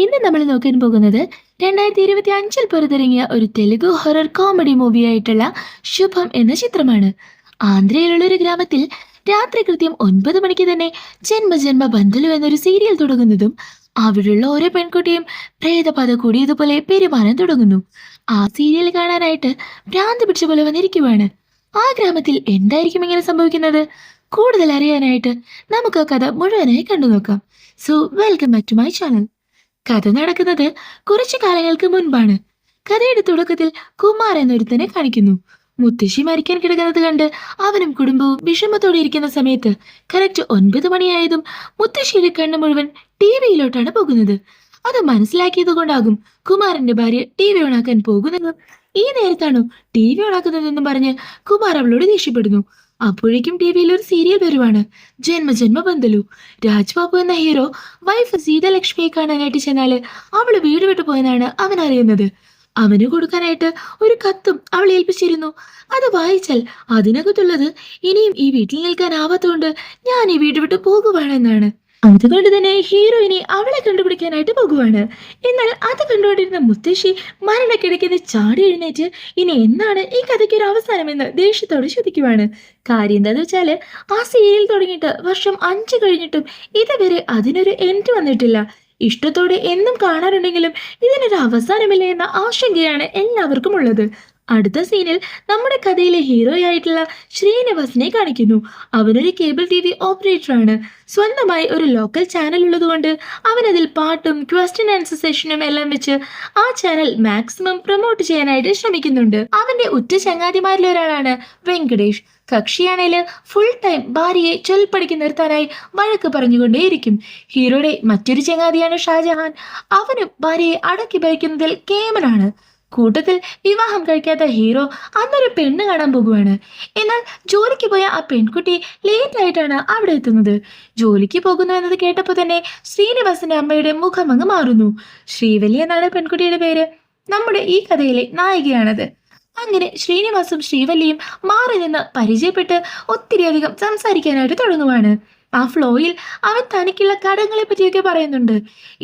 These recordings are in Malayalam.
ഇന്ന് നമ്മൾ നോക്കാൻ പോകുന്നത് 2025 പുറത്തിറങ്ങിയ ഒരു തെലുഗു ഹൊറർ കോമഡി മൂവിയായിട്ടുള്ള ശുഭം എന്ന ചിത്രമാണ്. ആന്ധ്രയിലുള്ള ഒരു ഗ്രാമത്തിൽ രാത്രി കൃത്യം 9 മണിക്ക് തന്നെ ജന്മജന്മ ബന്ധലു എന്നൊരു സീരിയൽ തുടങ്ങുന്നതും അവിടെയുള്ള ഓരോ പെൺകുട്ടിയും പ്രേതപത കൂടിയതുപോലെ പെരുമാറാൻ തുടങ്ങുന്നു. ആ സീരിയൽ കാണാനായിട്ട് ഭ്രാന്ത് പിടിച്ച പോലെ വന്നിരിക്കുവാണ്. ആ ഗ്രാമത്തിൽ എന്തായിരിക്കും ഇങ്ങനെ സംഭവിക്കുന്നത്? കൂടുതൽ അറിയാനായിട്ട് നമുക്ക് ആ കഥ മുഴുവനായി കണ്ടു നോക്കാം. So welcome back to my channel. കഥ നടക്കുന്നത് കുറച്ചു കാലങ്ങൾക്ക് മുൻപാണ്. കഥയുടെ തുടക്കത്തിൽ കുമാർ എന്നൊരുത്തനെ കാണിക്കുന്നു. മുത്തശ്ശി മരിക്കാൻ കിടക്കുന്നത് കണ്ട് അവനും കുടുംബവും വിഷമത്തോടെ ഇരിക്കുന്ന സമയത്ത് കറക്റ്റ് 9 മണിയായതും മുത്തശ്ശിയുടെ കണ്ണ് മുഴുവൻ ടിവിയിലോട്ടാണ് പോകുന്നത്. അത് മനസ്സിലാക്കിയത് കൊണ്ടാകും കുമാറിന്റെ ഭാര്യ ടി വി ഓണാക്കാൻ പോകുന്നതും ഈ നേരത്താണോ ടി വി ഓണാക്കുന്നതെന്നും പറഞ്ഞ് കുമാർ അവളോട് ദേഷ്യപ്പെടുന്നു. അപ്പോഴേക്കും ടി വിയിൽ ഒരു സീരിയൽ വരുവാണ്, ജന്മജന്മ ബന്ധലു. രാജ്ബാബു എന്ന ഹീറോ വൈഫ് സീതലക്ഷ്മിയെ കാണാനായിട്ട് ചെന്നാല് അവള് വീട് വിട്ടു പോയെന്നാണ് അവൻ അറിയുന്നത്. അവന് കൊടുക്കാനായിട്ട് ഒരു കത്തും അവൾ ഏൽപ്പിച്ചിരുന്നു. അത് വായിച്ചാൽ അതിനകത്തുള്ളത് ഇനിയും ഈ വീട്ടിൽ നിൽക്കാനാവാത്തതുകൊണ്ട് ഞാൻ ഈ വീട് വിട്ട് പോകുവാണെന്നാണ്. അതുകൊണ്ട് തന്നെ ഹീറോയിനെ അവളെ കണ്ടുപിടിക്കാനായിട്ട് പോകുവാണ്. എന്നാൽ അത് കണ്ടുകൊണ്ടിരുന്ന മുത്തശ്ശി മരണക്കിടയ്ക്ക് ചാടി എഴുന്നേറ്റ് ഇനി എന്നാണ് ഈ കഥയ്ക്ക് ഒരു അവസാനമെന്ന് ദേഷ്യത്തോടെ ചോദിക്കുവാണ്. കാര്യം എന്താന്ന് വെച്ചാല് ആ സീരിയൽ തുടങ്ങിയിട്ട് വർഷം 5 കഴിഞ്ഞിട്ടും ഇതുവരെ അതിനൊരു എൻഡ് വന്നിട്ടില്ല. ഇഷ്ടത്തോടെ എന്നും കാണാറുണ്ടെങ്കിലും ഇതിനൊരു അവസാനമില്ല എന്ന ആശങ്കയാണ് എല്ലാവർക്കും ഉള്ളത്. അടുത്ത സീനിൽ നമ്മുടെ കഥയിലെ ഹീറോയായിട്ടുള്ള ശ്രീനിവാസിനെ കാണിക്കുന്നു. അവനൊരു കേബിൾ TV ഓപ്പറേറ്ററാണ്. സ്വന്തമായി ഒരു ലോക്കൽ ചാനൽ ഉള്ളതുകൊണ്ട് അവനതിൽ പാട്ടും ക്വസ്റ്റ്യൻ ആൻസർ സെഷനും എല്ലാം വെച്ച് ആ ചാനൽ മാക്സിമം പ്രൊമോട്ട് ചെയ്യാനായിട്ട് ശ്രമിക്കുന്നുണ്ട്. അവന്റെ ഉറ്റ ചങ്ങാതിമാരിൽ ഒരാളാണ് വെങ്കടേഷ്. കക്ഷിയാണേല് ഫുൾ ടൈം ഭാര്യയെ ചൊൽപ്പടിക്ക് നിർത്താനായി വഴക്ക് പറഞ്ഞുകൊണ്ടേയിരിക്കും. ഹീറോയുടെ മറ്റൊരു ചങ്ങാതിയാണ് ഷാജഹാൻ. അവനും ഭാര്യയെ അടക്കി ഭരിക്കുന്നതിൽ കേമനാണ്. കൂട്ടത്തിൽ വിവാഹം കഴിക്കാത്ത ഹീറോ അന്നൊരു പെണ്ണ് കാണാൻ പോകുവാണ്. എന്നാൽ ജോലിക്ക് പോയ ആ പെൺകുട്ടി ലേറ്റ് ആയിട്ടാണ് അവിടെ എത്തുന്നത്. ജോലിക്ക് പോകുന്നു എന്നത് കേട്ടപ്പോൾ തന്നെ ശ്രീനിവാസന്റെ അമ്മയുടെ മുഖം അങ്ങ് മാറുന്നു. ശ്രീവല്ലി എന്നാണ് പെൺകുട്ടിയുടെ പേര്. നമ്മുടെ ഈ കഥയിലെ നായികയാണത്. അങ്ങനെ ശ്രീനിവാസും ശ്രീവല്ലിയും മാറി നിന്ന് പരിചയപ്പെട്ട് ഒത്തിരിയധികം സംസാരിക്കാനായിട്ട് തുടങ്ങുവാണ്. ആ ഫ്ലോയിൽ അവൻ തനിക്കുള്ള കടങ്ങളെ പറ്റിയൊക്കെ പറയുന്നുണ്ട്.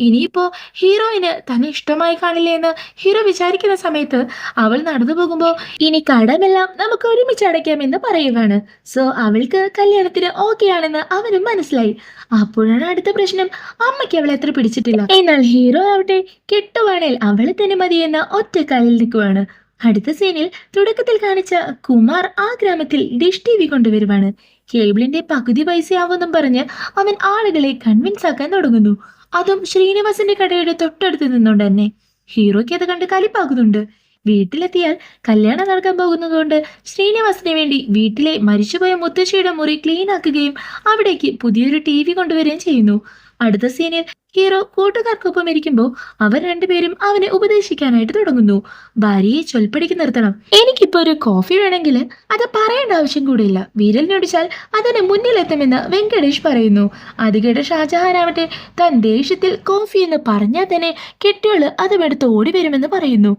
ഇനിയിപ്പോ ഹീറോയിന് തന്നെ ഇഷ്ടമായി കാണില്ലേ എന്ന് ഹീറോ വിചാരിക്കുന്ന സമയത്ത് അവൾ നടന്നു പോകുമ്പോൾ ഇനി കടമെല്ലാം നമുക്ക് ഒരുമിച്ച് അടയ്ക്കാമെന്ന് പറയുവാണ്. സോ അവൾക്ക് കല്യാണത്തിന് ഓക്കെ ആണെന്ന് അവനും മനസ്സിലായി. അപ്പോഴാണ് അടുത്ത പ്രശ്നം, അമ്മയ്ക്ക് അവളെ അത്ര പിടിച്ചിട്ടില്ല. എന്നാൽ ഹീറോ ആവട്ടെ കെട്ടുവാണേൽ അവളെ തന്നെ മതിയെന്ന ഒറ്റ കാലിൽ നിൽക്കുവാണ്. അടുത്ത സീനിൽ തുടക്കത്തിൽ കാണിച്ച കുമാർ ആ ഗ്രാമത്തിൽ ഡിഷ് TV കൊണ്ടുവരുവാണ്. കേബിളിന്റെ പകുതി പൈസയാവുമെന്നും പറഞ്ഞ് അവൻ ആളുകളെ കൺവിൻസ് ആക്കാൻ തുടങ്ങുന്നു. അതും ശ്രീനിവാസന്റെ കടയുടെ തൊട്ടടുത്ത് നിന്നുകൊണ്ട് തന്നെ. ഹീറോയ്ക്ക് അത് കണ്ട് കലിപ്പാകുന്നുണ്ട്. വീട്ടിലെത്തിയാൽ കല്യാണം നടക്കാൻ പോകുന്നതുകൊണ്ട് ശ്രീനിവാസിന് വേണ്ടി വീട്ടിലെ മരിച്ചുപോയ മുത്തശ്ശിയുടെ മുറി ക്ലീൻ ആക്കുകയും അവിടേക്ക് പുതിയൊരു TV കൊണ്ടുവരികയും ചെയ്യുന്നു. അടുത്ത സീനിൽ ഹീറോ കൂട്ടുകാർക്കൊപ്പം ഇരിക്കുമ്പോൾ അവർ രണ്ടുപേരും അവനെ ഉപദേശിക്കാനായിട്ട് തുടങ്ങുന്നു. ഭാര്യയെ ചൊൽപ്പടിക്ക് നിർത്തണം. എനിക്കിപ്പോ ഒരു കോഫി വേണമെങ്കിൽ അത് പറയേണ്ട ആവശ്യം കൂടിയില്ല, വിരലിനൊടിച്ചാൽ അതിന് മുന്നിലെത്തുമെന്ന് വെങ്കടേഷ് പറയുന്നു. അത് കേട്ട ഷാജഹാൻ ആവട്ടെ താൻ ദേഷ്യത്തിൽ കോഫി എന്ന് പറഞ്ഞാൽ തന്നെ കെട്ടിയോള് അതുമെടുത്ത് ഓടി വരുമെന്ന് പറയുന്നു.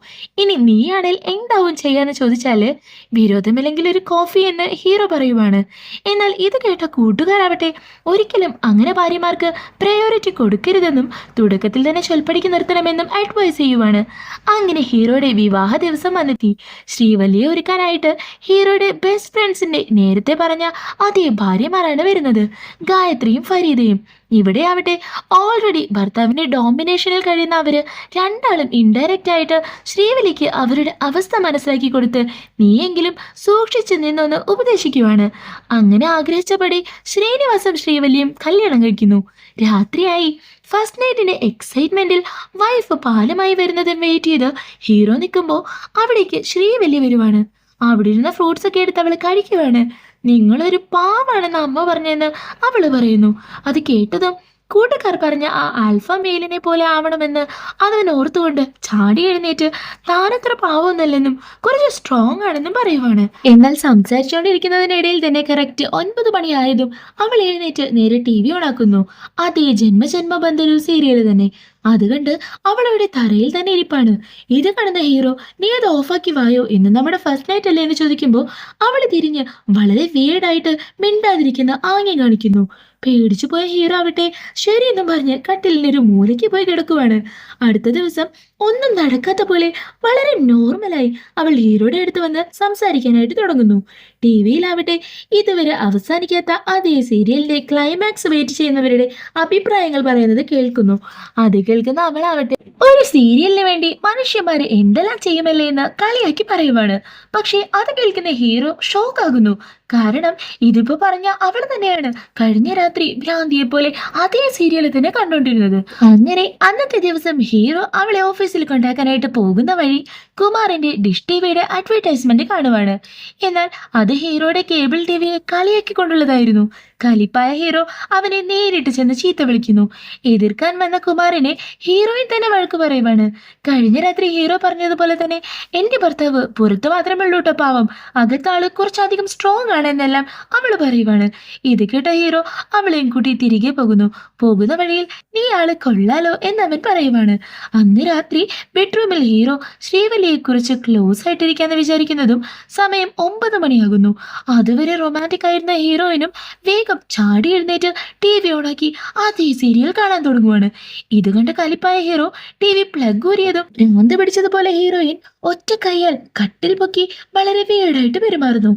ഇനി നീയാണേൽ എന്താവും ചെയ്യാന്ന് ചോദിച്ചാല് വിരോധമില്ലെങ്കിൽ ഒരു കോഫി എന്ന് ഹീറോ പറയുവാണ്. എന്നാൽ ഇത് കേട്ട കൂട്ടുകാരാവട്ടെ ഒരിക്കലും അങ്ങനെ ഭാര്യമാർക്ക് പ്രയോറിറ്റി കൊടുക്കരുതെന്നും തുടക്കത്തിൽ തന്നെ ചൊൽപ്പടിക്ക് നിർത്തണമെന്നും അഡ്വൈസ് ചെയ്യുവാണ്. അങ്ങനെ ഹീറോയുടെ വിവാഹ ദിവസം വന്നെത്തി. ശ്രീവല്ലിയെ ഒരുക്കാനായിട്ട് ഹീറോയുടെ ബെസ്റ്റ് ഫ്രണ്ട്സിന്റെ നേരത്തെ പറഞ്ഞ അതേ ഭാര്യമാരാണ് വരുന്നത്, ഗായത്രിയും ഫരീദയും. ഇവിടെ ആവട്ടെ ഓൾറെഡി ഭർത്താവിന്റെ ഡോമിനേഷനിൽ കഴിയുന്ന അവര് രണ്ടാളും ഇൻഡയറക്റ്റ് ആയിട്ട് ശ്രീവല്ലിക്ക് അവരുടെ അവസ്ഥ മനസ്സിലാക്കി കൊടുത്ത് നീയെങ്കിലും സൂക്ഷിച്ചു നിന്നൊന്ന് ഉപദേശിക്കുവാണ്. അങ്ങനെ ആഗ്രഹിച്ചപടി ശ്രീനിവാസും ശ്രീവല്ലിയും കല്യാണം കഴിക്കുന്നു. രാത്രിയായി. ഫസ്റ്റ് നൈറ്റിന്റെ എക്സൈറ്റ്മെന്റിൽ വൈഫ് പാലുമായി വരുന്നതും വെയിറ്റ് ചെയ്ത് ഹീറോ നിൽക്കുമ്പോൾ അവിടേക്ക് ശ്രീവല്ലി വരുവാണ്. അവിടെ ഇരുന്ന ഫ്രൂട്ട്സ് ഒക്കെ എടുത്ത് അവള് കഴിക്കുവാണ്. നിങ്ങളൊരു പാവാണെന്ന് അമ്മ പറഞ്ഞെന്ന് അവള് പറയുന്നു. അത് കേട്ടതും കൂട്ടുകാർ പറഞ്ഞ ആ ആൽഫ മെയിലിനെ പോലെ ആവണമെന്ന് അവൻ ഓർത്തുകൊണ്ട് ചാടി എഴുന്നേറ്റ് താനത്ര പാവമൊന്നല്ലെന്നും കുറച്ച് സ്ട്രോങ് ആണെന്നും പറയുവാണ്. എന്നാൽ സംസാരിച്ചുകൊണ്ടിരിക്കുന്നതിനിടയിൽ തന്നെ കറക്റ്റ് 9 മണിയായതും അവൾ എഴുന്നേറ്റ് നേരെ TV ഓണാക്കുന്നു. അതേ ജന്മജന്മ ബന്ധരു സീരിയൽ തന്നെ. അത് കണ്ട് അവൾ അവിടെ തറയിൽ തന്നെ ഇരിപ്പാണ്. ഇത് കാണുന്ന ഹീറോ നീ അത് ഓഫാക്കി വായോ എന്ന് നമ്മുടെ ഫസ്റ്റ് നൈറ്റ് അല്ലേ എന്ന് ചോദിക്കുമ്പോൾ അവൾ തിരിഞ്ഞ് വളരെ വിയേർഡായിട്ട് മിണ്ടാതിരിക്കുന്ന ആംഗ്യം കാണിക്കുന്നു. പേടിച്ചു പോയ ഹീറോ ആവട്ടെ ശരിയെന്നും പറഞ്ഞ് കട്ടിലിനൊരു മൂലയ്ക്ക് പോയി കിടക്കുവാണ്. അടുത്ത ദിവസം ഒന്നും നടക്കാത്ത പോലെ വളരെ നോർമലായി അവൾ ഹീറോയുടെ അടുത്ത് വന്ന് സംസാരിക്കാനായിട്ട് തുടങ്ങുന്നു. ടി വിയിലാവട്ടെ ഇതുവരെ അവസാനിക്കാത്ത അതേ സീരിയലിന്റെ ക്ലൈമാക്സ് വെയിറ്റ് ചെയ്യുന്നവരുടെ അഭിപ്രായങ്ങൾ പറയുന്നത് കേൾക്കുന്നു. അത് കേൾക്കുന്ന അവളാവട്ടെ ഒരു സീരിയലിന് വേണ്ടി മനുഷ്യന്മാര് എന്തെല്ലാം ചെയ്യുമല്ലേ എന്ന് കളിയാക്കി പറയുവാണ്. പക്ഷെ അത് കേൾക്കുന്ന ഹീറോ ഷോക്ക് ആകുന്നു. കാരണം ഇതിപ്പോ പറഞ്ഞ അവൾ തന്നെയാണ് കഴിഞ്ഞ രാത്രി ഭ്രാന്തിയെ പോലെ അതേ സീരിയൽ തന്നെ കണ്ടോണ്ടിരുന്നത്. അങ്ങനെ അന്നത്തെ ദിവസം ഹീറോ അവളെ ഓഫീസിൽ കൊണ്ടാക്കാനായിട്ട് പോകുന്ന വഴി കുമാറിന്റെ ഡിഷ് ടിവിയുടെ അഡ്വർടൈസ്മെന്റ് കാണുവാണ്. എന്നാൽ അത് ഹീറോയുടെ കേബിൾ ടിവിയെ കളിയാക്കിക്കൊണ്ടുള്ളതായിരുന്നു. കലിപ്പായ ഹീറോ അവനെ നേരിട്ട് ചെന്ന് ചീത്ത വിളിക്കുന്നു. എതിർക്കാൻ വന്ന കുമാറിനെ ഹീറോയിൻ തന്നെ വഴക്ക് പറയുവാണ്. കഴിഞ്ഞ രാത്രി ഹീറോ പറഞ്ഞതുപോലെ തന്നെ എന്റെ ഭർത്താവ് പുറത്തു മാത്രമേ ഉള്ളൂ പാവം, അകത്താള് കുറച്ചധികം സ്ട്രോങ് ആണെന്നെല്ലാം അവൾ പറയുവാണ്. ഇത് കേട്ട ഹീറോ അവളെയും കൂട്ടി തിരികെ പോകുന്ന വഴിയിൽ നീ ആള് കൊള്ളാലോ എന്നവൻ പറയുവാണ്. അന്ന് രാത്രി ബെഡ്റൂമിൽ ഹീറോ ശ്രീവല്ലിയെ കുറിച്ച് ക്ലോസ് ആയിട്ടിരിക്കാന്ന് വിചാരിക്കുന്നതും സമയം 9 മണിയാകുന്നു. അതുവരെ റൊമാൻറ്റിക് ആയിരുന്ന ഹീറോയിനും വേഗം ചാടി എഴുന്നേറ്റ് ടി വി ഓണാക്കി അതേ സീരിയൽ കാണാൻ തുടങ്ങുവാണ്. ഇത് കണ്ട് കലിപ്പായ ഹീറോ ടി വി പ്ലഗ് ഊരിയതും ഭ്രാന്ത് പിടിച്ചതുപോലെ ഹീറോയിൻ ഒറ്റ കൈയാൽ കട്ടിൽ പൊക്കി വളരെ വീടായിട്ട് പെരുമാറുന്നു.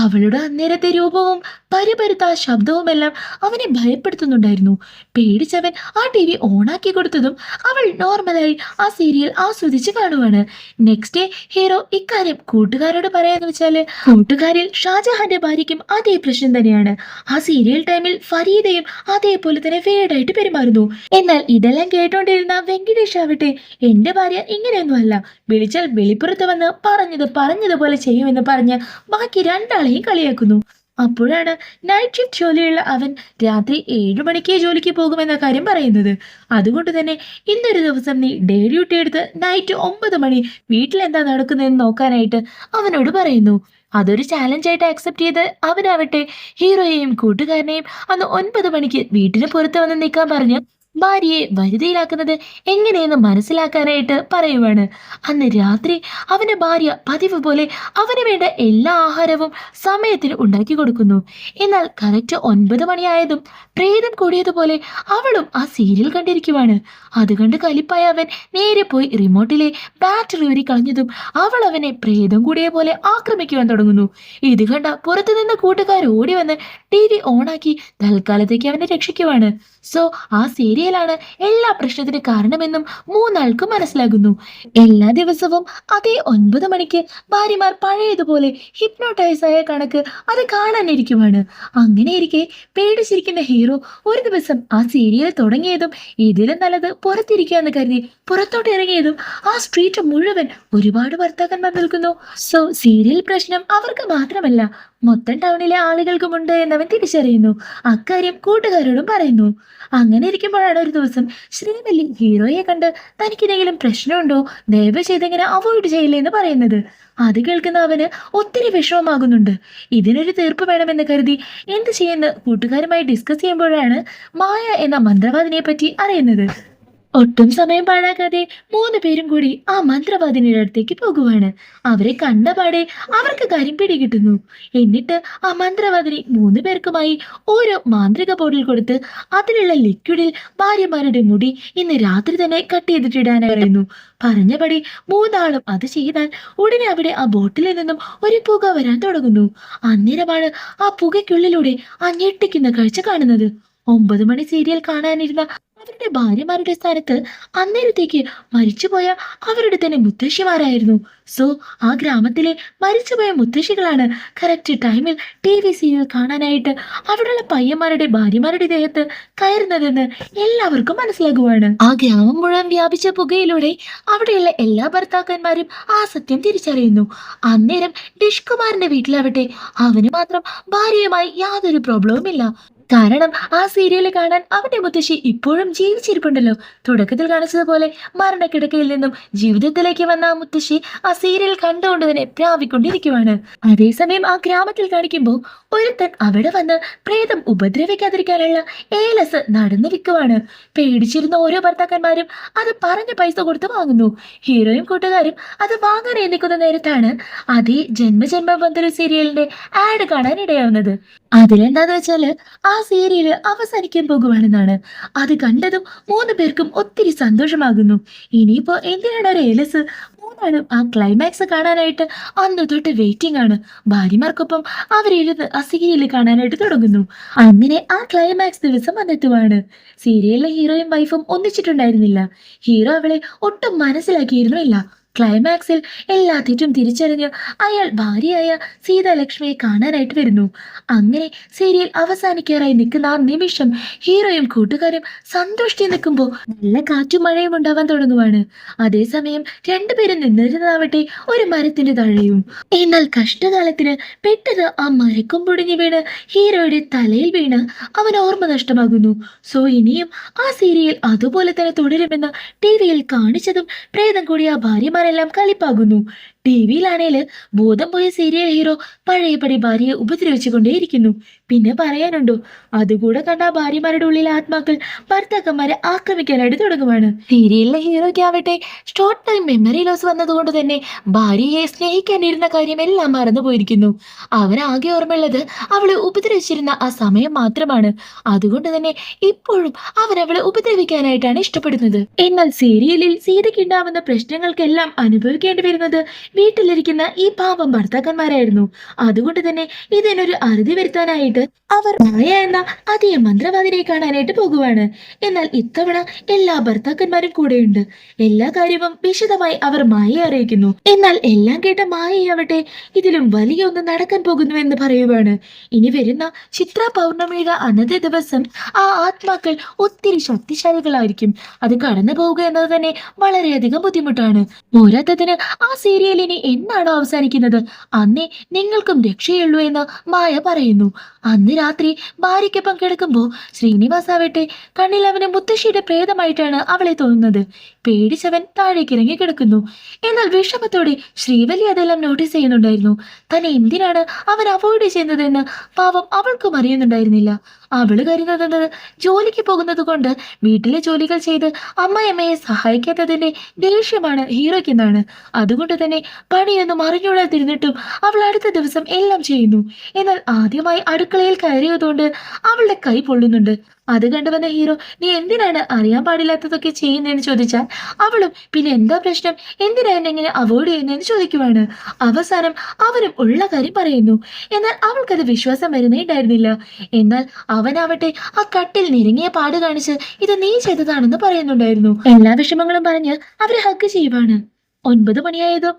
അവളുടെ അന്നേരത്തെ രൂപവും പരിപരുത്ത ശബ്ദവുമെല്ലാം അവനെ ഭയപ്പെടുത്തുന്നുണ്ടായിരുന്നു. പേടിച്ചവൻ ആ ടി വി ഓണാക്കി കൊടുത്തതും അവൾ നോർമലായി ആ സീരിയൽ ആസ്വദിച്ച് കാണുവാണ്. നെക്സ്റ്റ് ഡേ ഹീറോ ഇക്കാര്യം കൂട്ടുകാരോട് പറയാന്ന് വെച്ചാല് കൂട്ടുകാരിൽ ഷാജഹാന്റെ ഭാര്യയ്ക്കും അതേ പ്രശ്നം തന്നെയാണ്. ആ സീരിയൽ ടൈമിൽ ഫരീദയും അതേപോലെ തന്നെ വീടായിട്ട് പെരുമാറുന്നു. എന്നാൽ ഇതെല്ലാം കേട്ടോണ്ടിരുന്ന വെങ്കിടേഷ് ആവട്ടെ എന്റെ ഭാര്യ ഇങ്ങനെയൊന്നുമല്ല, വിളിച്ചാൽ വെളിപ്പുറത്ത് വന്ന് പറഞ്ഞതുപോലെ ചെയ്യുമെന്ന് പറഞ്ഞ് ബാക്കി രണ്ടാളെയും കളിയാക്കുന്നു. അപ്പോഴാണ് നൈറ്റ് ഷിഫ്റ്റ് ജോലിയുള്ള അവൻ രാത്രി 7 മണിക്ക് ജോലിക്ക് പോകുമെന്ന കാര്യം പറയുന്നത്. അതുകൊണ്ട് തന്നെ ഇന്നൊരു ദിവസം നീ ഡേ ഡ്യൂട്ടി എടുത്ത് നൈറ്റ് 9 മണി വീട്ടിലെന്താ നടക്കുന്നതെന്ന് നോക്കാനായിട്ട് അവനോട് പറയുന്നു. അതൊരു ചാലഞ്ചായിട്ട് അക്സെപ്റ്റ് ചെയ്ത് അവനാവട്ടെ ഹീറോയെയും കൂട്ടുകാരനെയും അന്ന് 9 മണിക്ക് വീട്ടിന് പുറത്ത് വന്ന് നിൽക്കാൻ പറഞ്ഞ് ഭാര്യയെ വരുതിയിലാക്കുന്നത് എങ്ങനെയെന്ന് മനസ്സിലാക്കാനായിട്ട് പറയുവാണ്. അന്ന് രാത്രി അവന്റെ ഭാര്യ പതിവ് പോലെ അവന് വേണ്ട എല്ലാ ആഹാരവും സമയത്തിന് ഉണ്ടാക്കി കൊടുക്കുന്നു. എന്നാൽ കറക്റ്റ് 9 മണിയായതും പ്രേതം കൂടിയതുപോലെ അവളും ആ സീരിയൽ കണ്ടിരിക്കുവാണ്. അതുകണ്ട് കലിപ്പായ അവൻ നേരെ പോയി റിമോട്ടിലെ ബാറ്ററി ഊരി കളഞ്ഞതും അവൾ അവനെ പ്രേതം കൂടിയ പോലെ ആക്രമിക്കുവാൻ തുടങ്ങുന്നു. ഇത് കണ്ട പുറത്തുനിന്ന് കൂട്ടുകാർ ഓടി വന്ന് ടി വി ഓണാക്കി തൽക്കാലത്തേക്ക് അവനെ രക്ഷിക്കുവാണ്. സോ ആ സീരിയലാണ് എല്ലാ പ്രശ്നത്തിന് കാരണമെന്നും മൂന്നാൾക്കും മനസ്സിലാകുന്നു. എല്ലാ ദിവസവും അതേ 9 മണിക്ക് ഭാര്യമാർ പഴയതുപോലെ ഹിപ്നോട്ടൈസ് ആയ കണക്ക് അത് കാണാനിരിക്കുവാണ്. അങ്ങനെയിരിക്കെ പേടിച്ചിരിക്കുന്ന ഹീറോ ഒരു ദിവസം ആ സീരിയൽ തുടങ്ങിയതും ഇതിലും നല്ലത് പുറത്തിരിക്കാന്ന് കരുതി പുറത്തോട്ട് ഇറങ്ങിയതും ആ സ്ട്രീറ്റ് മുഴുവൻ ഒരുപാട് ഭർത്താക്കന്മാർ നിൽക്കുന്നു. സോ സീരിയൽ പ്രശ്നം അവർക്ക് മാത്രമല്ല മൊത്തം ടൗണിലെ ആളുകൾക്കുമുണ്ട് എന്നവൻ തിരിച്ചറിയുന്നു. അക്കാര്യം കൂട്ടുകാരോടും പറയുന്നു. അങ്ങനെ ഇരിക്കുമ്പോഴാണ് ഒരു ദിവസം ശ്രീവല്ലി ഹീറോയെ കണ്ട് തനിക്കെന്തെങ്കിലും പ്രശ്നമുണ്ടോ, ദയവ് ചെയ്തെങ്ങനെ അവോയ്ഡ് ചെയ്യില്ലേ എന്ന് പറയുന്നത്. അത് കേൾക്കുന്ന അവന് ഒത്തിരി വിഷമമാകുന്നുണ്ട്. ഇതിനൊരു തീർപ്പ് വേണമെന്ന് കരുതി എന്ത് ചെയ്യുന്ന കൂട്ടുകാരുമായി ഡിസ്കസ് ചെയ്യുമ്പോഴാണ് മായ എന്ന മന്ത്രവാദിനെ പറ്റി അറിയുന്നത്. ഒട്ടും സമയം പാഴാക്കാതെ 3 പേരും കൂടി ആ മന്ത്രവാദിനിയുടെ അടുത്തേക്ക് പോകുവാണ്. അവരെ കണ്ടപാടെ അവർക്ക് കാര്യം പിടികിട്ടുന്നു. എന്നിട്ട് ആ മന്ത്രവാദിനി 3 പേർക്കുമായി ഓരോ മാന്ത്രിക ബോട്ടിൽ കൊടുത്ത് അതിലുള്ള ലിക്വിഡിൽ ഭാര്യമാരുടെ മുടി ഇന്ന് രാത്രി തന്നെ കട്ട് ചെയ്തിട്ടിടാനായി പറയുന്നു. പറഞ്ഞപടി 3 ആളും അത് ചെയ്താൽ ഉടനെ അവിടെ ആ ബോട്ടിലിൽ നിന്നും ഒരു പുക വരാൻ തുടങ്ങുന്നു. അന്നേരമാണ് ആ പുകയ്ക്കുള്ളിലൂടെ ആ ഞെട്ടിക്കുന്ന കാഴ്ച കാണുന്നത്. 9 മണി സീരിയൽ കാണാനിരുന്ന അവരുടെ ഭാര്യമാരുടെ സ്ഥാനത്ത് അന്നേരത്തേക്ക് മരിച്ചുപോയ അവരുടെ തന്നെ മുത്തശ്ശിമാരായിരുന്നു. സോ ആ ഗ്രാമത്തിലെ മരിച്ചുപോയ മുത്തശ്ശികളാണ് കറക്റ്റ് ടൈമിൽ ടി വി സീരിയൽ കാണാനായിട്ട് അവിടെയുള്ള പയ്യന്മാരുടെ ഭാര്യമാരുടെ ദേഹത്ത് കയറുന്നതെന്ന് എല്ലാവർക്കും മനസ്സിലാകുവാണ്. ആ ഗ്രാമം മുഴുവൻ വ്യാപിച്ച പുകയിലൂടെ അവിടെയുള്ള എല്ലാ ഭർത്താക്കന്മാരും ആ സത്യം തിരിച്ചറിയുന്നു. അന്നേരം ഡിഷ് കുമാറിന്റെ വീട്ടിലാവട്ടെ അവന് മാത്രം ഭാര്യയുമായി യാതൊരു പ്രോബ്ലവും ഇല്ല. കാരണം ആ സീരിയൽ കാണാൻ അവന്റെ മുത്തശ്ശി ഇപ്പോഴും ജീവിച്ചിരിപ്പുണ്ടല്ലോ. തുടക്കത്തിൽ കാണിച്ചതുപോലെ മരണക്കിടക്കയിൽ നിന്നും ജീവിതത്തിലേക്ക് വന്ന ആ മുത്തശ്ശി ആ സീരിയൽ കണ്ടുകൊണ്ട് തന്നെ പ്രാവിക്കൊണ്ടിരിക്കുവാണ്. അതേസമയം ആ ഗ്രാമത്തിൽ കാണിക്കുമ്പോൾ ഒരുത്തൻ അവിടെ വന്ന് പ്രേതം ഉപദ്രവിക്കാതിരിക്കാനുള്ള ഏലസ് നടന്നു വിൽക്കുവാണ്. പേടിച്ചിരുന്ന ഓരോ ഭർത്താക്കന്മാരും അത് പറഞ്ഞ പൈസ കൊടുത്ത് വാങ്ങുന്നു. ഹീറോയും കൂട്ടുകാരും അത് വാങ്ങാൻ എഴുന്നിക്കുന്ന നേരത്താണ് അതേ ജന്മജന്മ ബന്ധു സീരിയലിന്റെ ആഡ് കാണാൻ ഇടയാവുന്നത്. അതിലെന്താന്ന് വെച്ചാല് ആ സീരിയല് അവസാനിക്കാൻ പോകുവാണെന്നാണ്. അത് കണ്ടതും മൂന്ന് പേർക്കും ഒത്തിരി സന്തോഷമാകുന്നു. ഇനിയിപ്പോ എന്തിനാണ് ഒരു ഏലസ്? മൂന്നാളും ആ ക്ലൈമാക്സ് കാണാനായിട്ട് അന്ന് തൊട്ട് വെയിറ്റിംഗ് ആണ്. ഭാര്യമാർക്കൊപ്പം അവരിരുന്ന് ആ സീരിയല് കാണാനായിട്ട് തുടങ്ങുന്നു. അങ്ങനെ ആ ക്ലൈമാക്സ് ദിവസം വന്നെത്തുവാണ്. സീരിയലിലെ ഹീറോയും വൈഫും ഒന്നിച്ചിട്ടുണ്ടായിരുന്നില്ല. ഹീറോ അവളെ ഒട്ടും മനസ്സിലാക്കിയിരുന്നില്ല. ക്ലൈമാക്സിൽ എല്ലാ തെറ്റും തിരിച്ചറിഞ്ഞ് അയാൾ ഭാര്യയായ സീതാലക്ഷ്മിയെ കാണാനായിട്ട് വരുന്നു. അങ്ങനെ സീരിയൽ അവസാനിക്കാറായി നിൽക്കുന്ന ആ നിമിഷം ഹീറോയും കൂട്ടുകാരും സന്തോഷിച്ച് നിൽക്കുമ്പോൾ നല്ല കാറ്റും മഴയും ഉണ്ടാവാൻ തുടങ്ങുവാണ്. അതേസമയം രണ്ടുപേരും നിന്നിരുന്നതാവട്ടെ ഒരു മരത്തിന്റെ താഴെയും. എന്നാൽ കഷ്ടകാലത്തിന് പെട്ടെന്ന് ആ മരക്കും പൊടിഞ്ഞു വീണ് ഹീറോയുടെ തലയിൽ വീണ് അവൻ ഓർമ്മ നഷ്ടമാകുന്നു. സോ ഇനിയും ആ സീരിയൽ അതുപോലെ തന്നെ തുടരുമെന്ന് ടിവിയിൽ കാണിച്ചതും പ്രേതം കൂടി ആ ഭാര്യമാരെല്ലാം കളിപ്പാകുന്നു. ടിവിയിലാണേല് ബോധം പോയ സീരിയൽ ഹീറോ പഴയപടി ഭാര്യയെ ഉപദ്രവിച്ചുകൊണ്ടേയിരിക്കുന്നു. പിന്നെ പറയാനുണ്ടോ? അതുകൂടെ കണ്ട ആ ഭാര്യമാരുടെ ഉള്ളിലെ ആത്മാക്കൾ ഭർത്താക്കന്മാരെ ആക്രമിക്കാനായിട്ട് തുടങ്ങുവാണ്. സീരിയലിലെ ഹീറോയ്ക്ക് ആവട്ടെ ഷോർട്ട് ടൈം മെമ്മറി ലോസ് വന്നതുകൊണ്ട് തന്നെ ഭാര്യയെ സ്നേഹിക്കാനിരുന്ന കാര്യം എല്ലാം മറന്നു പോയിരിക്കുന്നു. അവനാകെ ഓർമ്മയുള്ളത് അവളെ ഉപദ്രവിച്ചിരുന്ന ആ സമയം മാത്രമാണ്. അതുകൊണ്ട് തന്നെ ഇപ്പോഴും അവൻ അവളെ ഉപദ്രവിക്കാനായിട്ടാണ് ഇഷ്ടപ്പെടുന്നത്. എന്നാൽ സീരിയലിൽ സീതയ്ക്കുണ്ടാവുന്ന പ്രശ്നങ്ങൾക്കെല്ലാം അനുഭവിക്കേണ്ടി വരുന്നത് വീട്ടിലിരിക്കുന്ന ഈ പാവം ഭർത്താക്കന്മാരായിരുന്നു. അതുകൊണ്ട് തന്നെ ഇതിനൊരു അറുതി വരുത്താനായിട്ട് അവർ മായ എന്ന അതേ മന്ത്രവാദിനെ കാണാനായിട്ട് പോകുവാണ്. എന്നാൽ ഇത്തവണ എല്ലാ ഭർത്താക്കന്മാരും കൂടെയുണ്ട്. എല്ലാ കാര്യവും വിശദമായി അവർ മായയെ അറിയിക്കുന്നു. എന്നാൽ എല്ലാം കേട്ട മായയാവട്ടെ ഇതിലും വലിയ ഒന്ന് നടക്കാൻ പോകുന്നു എന്ന് പറയുവാണ്. ഇനി വരുന്ന ചിത്ര പൗർണമിയുടെ അന്നത്തെ ദിവസം ആ ആത്മാക്കൾ ഒത്തിരി ശക്തിശാലികളായിരിക്കും. അത് കടന്നു പോവുക എന്നത് തന്നെ വളരെയധികം ബുദ്ധിമുട്ടാണ്. പോരാത്തതിന് ആ സീരിയലിനി എന്നാണോ അവസാനിക്കുന്നത് അന്നേ നിങ്ങൾക്കും രക്ഷയുള്ളൂ എന്ന് മായ പറയുന്നു. അന്ന് രാത്രി ഭാര്യയ്ക്കൊപ്പം കിടക്കുമ്പോൾ ശ്രീനിവാസ് ആവട്ടെ കണ്ണിൽ അവന് മുത്തശ്ശിയുടെ പ്രേതമായിട്ടാണ് അവളെ തോന്നുന്നത്. പേടിച്ചവൻ താഴേക്ക് ഇറങ്ങി കിടക്കുന്നു. എന്നാൽ വിഷമത്തോടെ ശ്രീവല്ലി അതെല്ലാം നോട്ടീസ് ചെയ്യുന്നുണ്ടായിരുന്നു. തന്നെ എന്തിനാണ് അവൻ അവോയ്ഡ് ചെയ്യുന്നതെന്ന് പാവം അവൾക്കും അറിയുന്നുണ്ടായിരുന്നില്ല. അവള് കരുതുന്നത് ജോലിക്ക് പോകുന്നത് കൊണ്ട് വീട്ടിലെ ജോലികൾ ചെയ്ത് അമ്മയമ്മയെ സഹായിക്കാത്തതിന്റെ ദേഷ്യമാണ് ഹീറോയ്ക്കെന്നാണ്. അതുകൊണ്ട് തന്നെ പണിയൊന്നും അറിഞ്ഞൂടാതിരുന്നിട്ടും അവൾ അടുത്ത ദിവസം എല്ലാം ചെയ്യുന്നു. എന്നാൽ ആദ്യമായി അടുക്കളയിൽ കയറിയതുകൊണ്ട് അവളുടെ കൈ പൊള്ളുന്നുണ്ട്. അത് കണ്ടുവന്ന ഹീറോ നീ എന്തിനാണ് അറിയാൻ പാടില്ലാത്തതൊക്കെ ചെയ്യുന്നതെന്ന് ചോദിച്ചാൽ അവളും പിന്നെ എന്താ പ്രശ്നം, എന്തിനാ എന്നെ ഇങ്ങനെ അവോയ്ഡ് ചെയ്യുന്നതെന്ന് ചോദിക്കുവാണ്. അവസാനം അവരും ഉള്ള കാര്യം പറയുന്നു. എന്നാൽ അവൾക്കത് വിശ്വാസം വരുന്നേ ഉണ്ടായിരുന്നില്ല. എന്നാൽ അവനാവട്ടെ ആ കട്ടിൽ നിരങ്ങിയ പാട് കാണിച്ച് ഇത് നീ ചെയ്തതാണെന്ന് പറയുന്നുണ്ടായിരുന്നു. എല്ലാ വിഷമങ്ങളും പറഞ്ഞ് അവരെ ഹഗ് ചെയ്യുവാണ്. 9 മണിയായതോ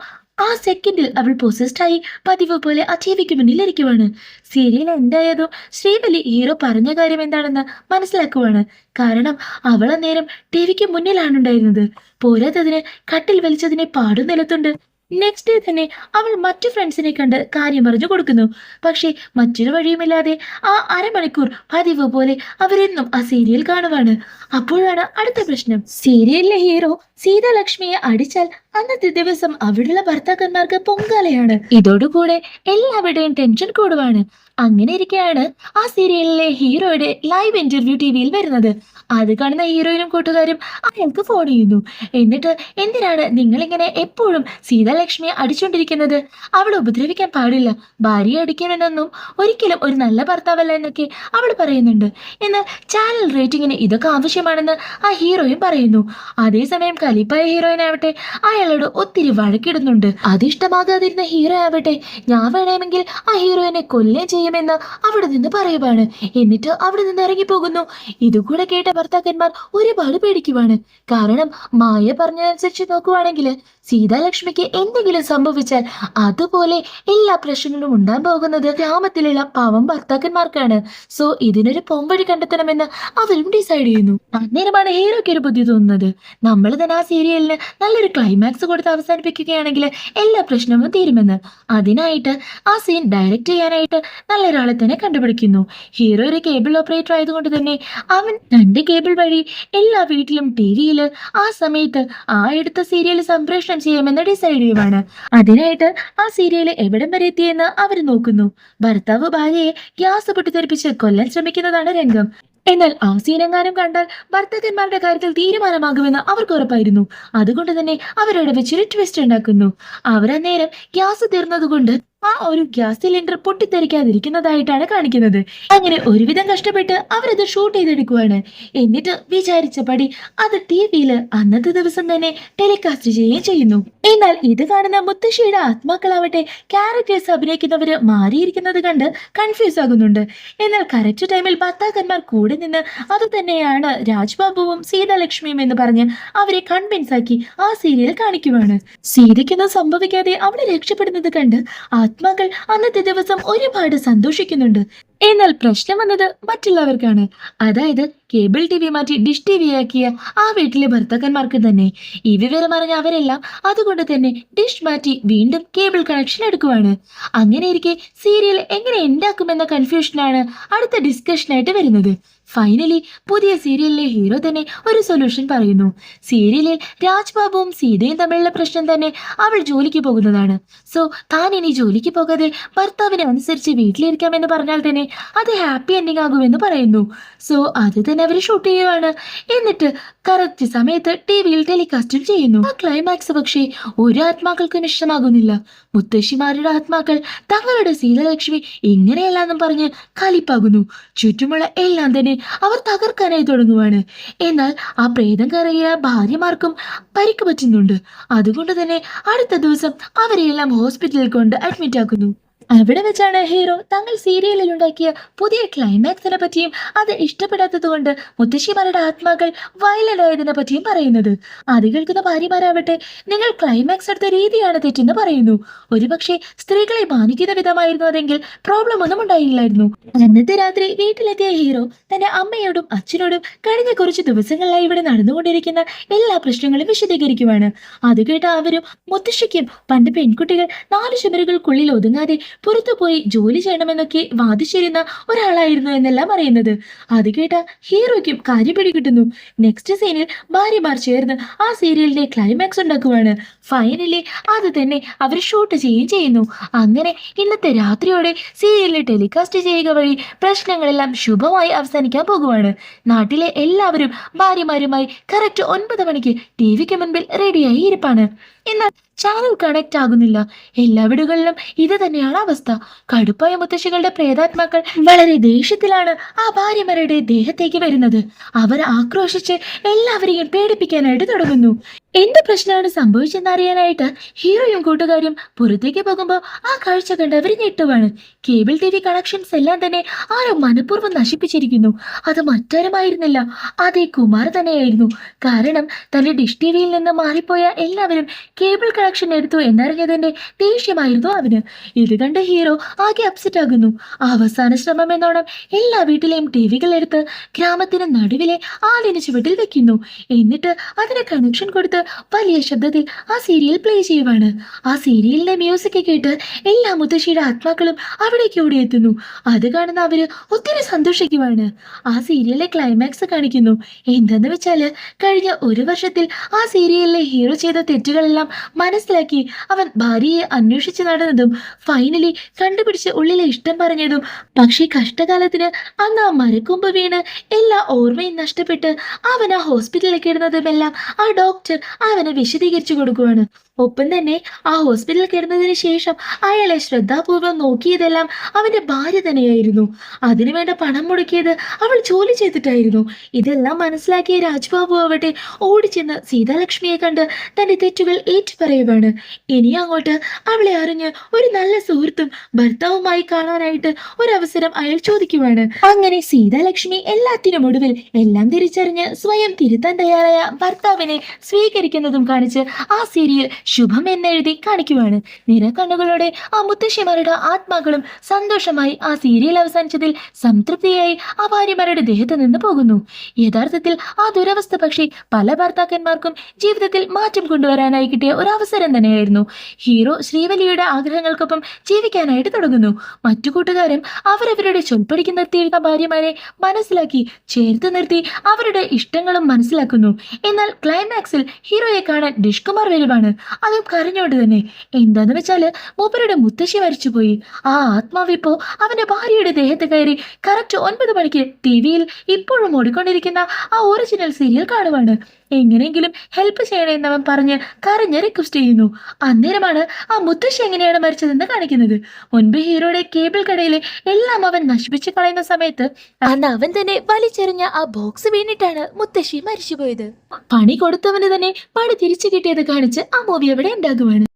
ആ സെക്കൻഡിൽ അവൾ പൊസസ്ഡായി പതിവ് പോലെ ആ ടിവിക്ക് മുന്നിൽ ഇരിക്കുവാണ്. സീരിയൽ എന്തായതും ശ്രീവല്ലി ഹീറോ പറഞ്ഞ കാര്യം എന്താണെന്ന് മനസ്സിലാക്കുവാണ്. കാരണം അവൾ അന്നേരം ടിവിക്ക് മുന്നിലാണ് ഉണ്ടായിരുന്നത്. പോരാത്തതിന് കട്ടിൽ വലിച്ചതിനെ പാടും നിലത്തുണ്ട്. നെക്സ്റ്റ് ഡേ തന്നെ അവൾ മറ്റു ഫ്രണ്ട്സിനെ കണ്ട് കാര്യം പറഞ്ഞു കൊടുക്കുന്നു. പക്ഷേ മറ്റൊരു വഴിയുമില്ലാതെ ആ അരമണിക്കൂർ പതിവ് പോലെ അവരെന്നും ആ സീരിയൽ കാണുവാണ്. അപ്പോഴാണ് അടുത്ത പ്രശ്നം. സീരിയലിലെ ഹീറോ സീതാലക്ഷ്മിയെ അടിച്ചാൽ അന്നത്തെ ദിവസം അവിടെയുള്ള ഭർത്താക്കന്മാർക്ക് പൊങ്കാലയാണ്. ഇതോടുകൂടെ എല്ലാവരുടെയും ടെൻഷൻ കൂടുവാണ്. അങ്ങനെ ഇരിക്കെയാണ് ആ സീരിയലിലെ ഹീറോയുടെ ലൈവ് ഇന്റർവ്യൂ ടിവിയിൽ വരുന്നത്. അത് കാണുന്ന ഹീറോയിനും കൂട്ടുകാരും അയാൾക്ക് ഫോൺ ചെയ്യുന്നു. എന്നിട്ട് എന്തിനാണ് നിങ്ങളിങ്ങനെ എപ്പോഴും സീതാലക്ഷ്മിയെ അടിച്ചുകൊണ്ടിരിക്കുന്നത്? അവൾ ഉപദ്രവിക്കാൻ പാടില്ല, ഭാര്യയെ അടിക്കാമെന്നൊന്നും ഒരിക്കലും ഒരു നല്ല ഭർത്താവല്ല എന്നൊക്കെ അവൾ പറയുന്നുണ്ട്. എന്നാൽ ചാനൽ റേറ്റിംഗിന് ഇതൊക്കെ ആവശ്യമാണെന്ന് ആ ഹീറോയും പറയുന്നു. അതേസമയം കലിപ്പായ ഹീറോയിനാവട്ടെ അയാളോട് ഒത്തിരി വഴക്കിടുന്നുണ്ട്. അതിഷ്ടമാകാതിരുന്ന ഹീറോ ആവട്ടെ ഞാൻ വേണമെങ്കിൽ ആ ഹീറോയിനെ കൊല്ലുകയും ചെയ്യുമെന്ന് അവിടെ നിന്ന് പറയുവാണ്. എന്നിട്ട് അവിടെ നിന്ന് ഇറങ്ങിപ്പോകുന്നു. ഇതുകൂടെ കേട്ട ഭർത്താക്കന്മാർ ഒരുപാട് പേടിക്കുവാണ്. കാരണം മായ പറഞ്ഞതനുസരിച്ച് നോക്കുവാണെങ്കിൽ സീതാലക്ഷ്മിക്ക് എന്തെങ്കിലും സംഭവിച്ചാൽ അതുപോലെ എല്ലാ പ്രശ്നങ്ങളും ഉണ്ടാൻ പോകുന്നത് ഗ്രാമത്തിലുള്ള പാവം ഭർത്താക്കന്മാർക്കാണ്. സോ ഇതിനൊരു പോംവഴി കണ്ടെത്തണമെന്ന് അവരും ഡിസൈഡ് ചെയ്യുന്നു. അന്നേരമാണ് ഹീറോയ്ക്ക് ഒരു ബുദ്ധി തോന്നുന്നത്. നമ്മൾ തന്നെ ആ സീരിയലിന് നല്ലൊരു ക്ലൈമാക്സ് കൊടുത്ത് അവസാനിപ്പിക്കുകയാണെങ്കിൽ എല്ലാ പ്രശ്നവും തീരുമെന്ന്. അതിനായിട്ട് ആ സീൻ ഡയറക്റ്റ് ചെയ്യാനായിട്ട് നല്ലൊരാളെ തന്നെ കണ്ടുപിടിക്കുന്നു. ഹീറോ ഒരു കേബിൾ ഓപ്പറേറ്റർ ആയതുകൊണ്ട് തന്നെ അവൻ 2 കേബിൾ വഴി എല്ലാ വീട്ടിലും ടിവിയിൽ ആ സമയത്ത് ആ എടുത്ത സീരിയൽ സംപ്രേഷണം ചെയ്യാമെന്ന് ഡിസൈഡ് ചെയ്യുവാണ്. അതിനായിട്ട് ആ സീരിയൽ എവിടം വരെ എത്തിയെന്ന് അവർ നോക്കുന്നു. ഭർത്താവ് ഭാര്യയെ ഗ്യാസ് പൊട്ടിത്തെറിപ്പിച്ച് കൊല്ലാൻ ശ്രമിക്കുന്നതാണ് രംഗം. എന്നാൽ ആ സീനെങ്ങാനും കണ്ടാൽ ഭർത്താക്കന്മാരുടെ കാര്യത്തിൽ തീരുമാനമാകുമെന്ന് അവർക്ക് ഉറപ്പായിരുന്നു. അതുകൊണ്ട് തന്നെ അവരോട് വെച്ചൊരു ട്വിസ്റ്റ് ഉണ്ടാക്കുന്നു. അവരന്നേരം ഗ്യാസ് തീർന്നതുകൊണ്ട് ആ ഒരു ഗ്യാസ് സിലിണ്ടർ പൊട്ടിത്തെറിക്കാതിരിക്കുന്നതായിട്ടാണ് കാണിക്കുന്നത്. അങ്ങനെ ഒരുവിധം കഷ്ടപ്പെട്ട് അവരത് ഷൂട്ട് ചെയ്തെടുക്കുവാണ്. എന്നിട്ട് വിചാരിച്ചപടി അത് ടിവിയിൽ അന്നത്തെ ദിവസം തന്നെ ടെലികാസ്റ്റ് ചെയ്യുകയും ചെയ്യുന്നു. എന്നാൽ ഇത് കാണുന്ന മുത്തശ്ശിയുടെ ആത്മാക്കളാവട്ടെ ക്യാരക്ടേഴ്സ് അഭിനയിക്കുന്നവര് മാറിയിരിക്കുന്നത് കണ്ട് കൺഫ്യൂസ് ആകുന്നുണ്ട്. എന്നാൽ കറക്റ്റ് ടൈമിൽ ഭർത്താക്കന്മാർ കൂടെ നിന്ന് അത് തന്നെയാണ് രാജ്ബാബുവും സീതാലക്ഷ്മിയും എന്ന് പറഞ്ഞ് അവരെ കൺവിൻസ് ആക്കി ആ സീരിയൽ കാണിക്കുവാണ്. സീതയ്ക്കൊന്നും സംഭവിക്കാതെ അവളെ രക്ഷപ്പെടുന്നത് കണ്ട് ആത്മാക്കൾ അന്നത്തെ ദിവസം ഒരുപാട് സന്തോഷിക്കുന്നുണ്ട്. എന്നാൽ പ്രശ്നം വന്നത് മറ്റുള്ളവർക്കാണ്. അതായത് കേബിൾ ടി വി മാറ്റി ഡിഷ് ടി വി ആക്കിയ ആ വീട്ടിലെ ഭർത്താക്കന്മാർക്ക് തന്നെ. ഈ വിവരം അറിഞ്ഞ അവരെല്ലാം അതുകൊണ്ട് തന്നെ ഡിഷ് മാറ്റി വീണ്ടും കേബിൾ കണക്ഷൻ എടുക്കുവാണ്. അങ്ങനെയിരിക്കെ സീരിയൽ എങ്ങനെ ഉണ്ടാക്കുമെന്ന കൺഫ്യൂഷനാണ് അടുത്ത ഡിസ്കഷനായിട്ട് വരുന്നത്. ഫൈനലി പുതിയ സീരിയലിലെ ഹീറോ തന്നെ ഒരു സൊല്യൂഷൻ പറയുന്നു. സീരിയലിൽ രാജ്ബാബുവും സീതയും തമ്മിലുള്ള പ്രശ്നം തന്നെ അവൾ ജോലിക്ക് പോകുന്നതാണ്. സോ താൻ ഇനി ജോലിക്ക് പോകാതെ ഭർത്താവിനെ അനുസരിച്ച് വീട്ടിലിരിക്കാമെന്ന് പറഞ്ഞാൽ തന്നെ അത് ഹാപ്പി എൻഡിങ് ആകുമെന്ന് പറയുന്നു. സോ അത് തന്നെ അവർ ഷൂട്ട് ചെയ്യുവാണ്. എന്നിട്ട് കറക്റ്റ് സമയത്ത് ടി വിയിൽ ടെലികാസ്റ്റും ചെയ്യുന്നു. ആ ക്ലൈമാക്സ് പക്ഷേ ഒരു ആത്മാക്കൾക്കും ഇഷ്ടമാകുന്നില്ല. മുത്തശ്ശിമാരുടെ ആത്മാക്കൾ തങ്ങളുടെ സീതലക്ഷ്മി ഇങ്ങനെയല്ലാന്നും പറഞ്ഞ് കലിപ്പാകുന്നു. ചുറ്റുമുള്ള എല്ലാം തന്നെ അവർ തകർക്കാനായി തുടങ്ങുവാണ്. എന്നാൽ ആ പ്രേതം കയറിയ ഭാര്യമാർക്കും പരിക്ക് പറ്റുന്നുണ്ട്. അതുകൊണ്ട് തന്നെ അടുത്ത ദിവസം അവരെയെല്ലാം ഹോസ്പിറ്റലിൽ കൊണ്ട് അഡ്മിറ്റ് ആക്കുന്നു. അവിടെ വെച്ചാണ് ഹീറോ തങ്ങൾ സീരിയലിൽ ഉണ്ടാക്കിയ പുതിയ ക്ലൈമാക്സിനെ പറ്റിയും അത് ഇഷ്ടപ്പെടാത്തത് കൊണ്ട് മുത്തശ്ശിമാരുടെ ആത്മാക്കൾ വയലന്റ് ആയതിനെ പറ്റിയും പറയുന്നത്. അത് കേൾക്കുന്ന ഭാര്യമാരാവട്ടെ നിങ്ങൾ ക്ലൈമാക്സ് എടുത്ത രീതിയാണ് തെറ്റെന്ന് പറയുന്നു. ഒരുപക്ഷെ സ്ത്രീകളെ മാനിക്കുന്ന വിധമായിരുന്നു അതെങ്കിൽ പ്രോബ്ലം ഒന്നും ഉണ്ടായില്ലായിരുന്നു. അന്നത്തെ രാത്രി വീട്ടിലെത്തിയ ഹീറോ തന്റെ അമ്മയോടും അച്ഛനോടും കഴിഞ്ഞ കുറച്ച് ദിവസങ്ങളിലായി ഇവിടെ നടന്നുകൊണ്ടിരിക്കുന്ന എല്ലാ പ്രശ്നങ്ങളും വിശദീകരിക്കുവാണ്. അത് കേട്ട അവരും മുത്തശ്ശിക്കും പണ്ട് പെൺകുട്ടികൾ 4 ചുമരുകൾക്കുള്ളിൽ ഒതുങ്ങാതെ പുറത്തുപോയി ജോലി ചെയ്യണമെന്നൊക്കെ വാദിച്ചിരുന്ന ഒരാളായിരുന്നു എന്നെല്ലാം അറിയുന്നത്. അത് കേട്ട ഹീറോയ്ക്കും കാര്യം പിടികിട്ടുന്നു. നെക്സ്റ്റ് സീനിൽ ഭാര്യമാർ ചേർന്ന് ആ സീരിയലിന്റെ ക്ലൈമാക്സ് ഉണ്ടാക്കുവാണ്. ഫൈനലി അത് തന്നെ അവർ ഷൂട്ട് ചെയ്യുകയും ചെയ്യുന്നു. അങ്ങനെ ഇന്നത്തെ രാത്രിയോടെ സീരിയലിൽ ടെലികാസ്റ്റ് ചെയ്യുക വഴി പ്രശ്നങ്ങളെല്ലാം ശുഭമായി അവസാനിക്കാൻ പോകുവാണ്. നാട്ടിലെ എല്ലാവരും ഭാര്യമാരുമായി കറക്റ്റ് 9 മണിക്ക് ടി വിക്ക് മുൻപിൽ റെഡിയായി ഇരിപ്പാണ്. എന്നാൽ ചാനൽ കണക്ട് ആകുന്നില്ല. എല്ലാ വീടുകളിലും ഇത് തന്നെയാണ് അവസ്ഥ. കടുപ്പായ മുത്തശ്ശികളുടെ പ്രേതാത്മാക്കൾ വളരെ ദേഷ്യത്തിലാണ് ആ ഭാര്യമാരുടെ ദേഹത്തേക്ക് വരുന്നത്. അവർ ആക്രോശിച്ച് എല്ലാവരെയും പേടിപ്പിക്കാനായിട്ട് തുടങ്ങുന്നു. എന്ത് പ്രശ്നമാണ് സംഭവിച്ചെന്നറിയാനായിട്ട് ഹീറോയും കൂട്ടുകാരും പുറത്തേക്ക് പോകുമ്പോൾ ആ കാഴ്ച കണ്ട് അവർ ഞെട്ടുവാണ്. കേബിൾ ടി വി കണക്ഷൻസ് എല്ലാം തന്നെ ആരോ മനഃപൂർവ്വം നശിപ്പിച്ചിരിക്കുന്നു. അത് മറ്റാരുമായിരുന്നില്ല, അതേ കുമാർ തന്നെയായിരുന്നു. കാരണം തന്റെ ഡിഷ് ടി വിയിൽ നിന്ന് മാറിപ്പോയ എല്ലാവരും കേബിൾ കണക്ഷൻ എടുത്തു എന്നറിഞ്ഞതിന്റെ ദേഷ്യമായിരുന്നു അവന്. ഇത് കണ്ട് ഹീറോ ആകെ അപ്സെറ്റ് ആകുന്നു. അവസാന ശ്രമം എന്നോണം എല്ലാ വീട്ടിലെയും ടി വികൾ എടുത്ത് ഗ്രാമത്തിന് നടുവിലെ ആലിന് ചുവട്ടിൽ വെക്കുന്നു. എന്നിട്ട് അതിന് കണക്ഷൻ കൊടുത്ത് വലിയ ശബ്ദത്തിൽ ആ സീരിയൽ പ്ലേ ചെയ്യുവാണ്. ആ സീരിയലിന്റെ മ്യൂസിക് കേട്ട് എല്ലാ മുത്തശ്ശിയുടെ ആത്മാക്കളും അവിടേക്ക് ഓടിയെത്തുന്നു. അത് കാണുന്ന അവര് ഒത്തിരി സന്തോഷിക്കുവാണ്. ആ സീരിയലിലെ ക്ലൈമാക്സ് കാണിക്കുന്നു. എന്തെന്ന് വെച്ചാല് കഴിഞ്ഞ 1 വർഷത്തിൽ ആ സീരിയലിലെ ഹീറോ ചെയ്ത തെറ്റുകളെല്ലാം മനസ്സിലാക്കി അവൻ ഭാര്യയെ അന്വേഷിച്ച് നടന്നതും ഫൈനലി കണ്ടുപിടിച്ച് ഉള്ളിലെ ഇഷ്ടം പറഞ്ഞതും, പക്ഷേ കഷ്ടകാലത്തിന് അന്ന് ആ മരക്കൊമ്പ് വീണ് എല്ലാ ഓർമ്മയും നഷ്ടപ്പെട്ട് അവൻ ആ ഹോസ്പിറ്റലിൽ കിടന്നതുമെല്ലാം ആ ഡോക്ടർ അവന് വിശദീകരിച്ചു കൊടുക്കുവാണ്. ഒപ്പം തന്നെ ആ ഹോസ്പിറ്റലിൽ കിടന്നതിന് ശേഷം അയാളെ ശ്രദ്ധാപൂർവം നോക്കിയതെല്ലാം അവന്റെ ഭാര്യ തന്നെയായിരുന്നു. അതിനുവേണ്ട പണം മുടക്കിയത് അവൾ ജോലി ചെയ്തിട്ടായിരുന്നു. ഇതെല്ലാം മനസ്സിലാക്കിയ രാജ്ബാബു ആവട്ടെ ഓടിച്ചെന്ന് സീതാലക്ഷ്മിയെ കണ്ട് തന്റെ തെറ്റുകൾ ഏറ്റുപറയുവാണ്. ഇനി അങ്ങോട്ട് അവളെ അറിഞ്ഞ് ഒരു നല്ല സുഹൃത്തും ഭർത്താവുമായി കാണാനായിട്ട് ഒരവസരം അയാൾ ചോദിക്കുവാണ്. അങ്ങനെ സീതാലക്ഷ്മി എല്ലാത്തിനും ഒടുവിൽ എല്ലാം തിരിച്ചറിഞ്ഞ് സ്വയം തിരുത്താൻ തയ്യാറായ ഭർത്താവിനെ സ്വീകരിക്കുന്നതും കാണിച്ച് ആ സീരിയൽ ശുഭം എന്നെഴുതി കാണിക്കുവാണ്. നിറക്കണ്ണുകളോടെ ആ മുത്തശ്ശിമാരുടെ ആത്മാക്കളും സന്തോഷമായി ആ സീരിയൽ അവസാനിച്ചതിൽ സംതൃപ്തിയായി ആ ഭാര്യമാരുടെ ദേഹത്ത് നിന്ന് പോകുന്നു. യഥാർത്ഥത്തിൽ ആ ദുരവസ്ഥ പക്ഷേ പല ഭർത്താക്കന്മാർക്കും ജീവിതത്തിൽ മാറ്റം കൊണ്ടുവരാനായി കിട്ടിയ ഒരു അവസരം തന്നെയായിരുന്നു. ഹീറോ ശ്രീവലിയുടെ ആഗ്രഹങ്ങൾക്കൊപ്പം ജീവിക്കാനായിട്ട് തുടങ്ങുന്നു. മറ്റു കൂട്ടുകാരും അവരവരുടെ ചൊൽപ്പടിക്ക് നിർത്തിയിരുന്ന ഭാര്യമാരെ മനസ്സിലാക്കി ചേർത്ത് നിർത്തി അവരുടെ ഇഷ്ടങ്ങളും മനസ്സിലാക്കുന്നു. എന്നാൽ ക്ലൈമാക്സിൽ ഹീറോയെ കാണാൻ ഡിഷ്കുമാർ വരുവാണ്. അതും കരഞ്ഞോണ്ട് തന്നെ. എന്താന്ന് വെച്ചാല് മൂപ്പരുടെ മുത്തശ്ശി മരിച്ചുപോയി. ആ ആത്മാവിപ്പോ അവന്റെ ഭാര്യയുടെ ദേഹത്ത് കയറി കറക്റ്റ് 9 മണിക്ക് ടി വിയിൽ ഇപ്പോഴും ഓടിക്കൊണ്ടിരിക്കുന്ന ആ ഒറിജിനൽ സീരിയൽ കാണുവാണ്. എങ്ങനെയെങ്കിലും ഹെൽപ്പ് ചെയ്യണമെന്ന് അവൻ പറഞ്ഞ് കരഞ്ഞ് റിക്വസ്റ്റ് ചെയ്യുന്നു. അന്നേരമാണ് ആ മുത്തശ്ശി എങ്ങനെയാണ് മരിച്ചതെന്ന് കാണിക്കുന്നത്. മുൻപ് ഹീറോയുടെ കേബിൾ കടയിലെ എല്ലാം അവൻ നശിപ്പിച്ചു കളയുന്ന സമയത്ത് അന്ന് അവൻ തന്നെ വലിച്ചെറിഞ്ഞ ആ ബോക്സ് വീണിട്ടാണ് മുത്തശ്ശി മരിച്ചുപോയത്. പണി കൊടുത്തവന് തന്നെ പണി തിരിച്ചു കിട്ടിയത് കാണിച്ച് ആ മൂവി അവിടെ ഉണ്ടാകുവാണ്.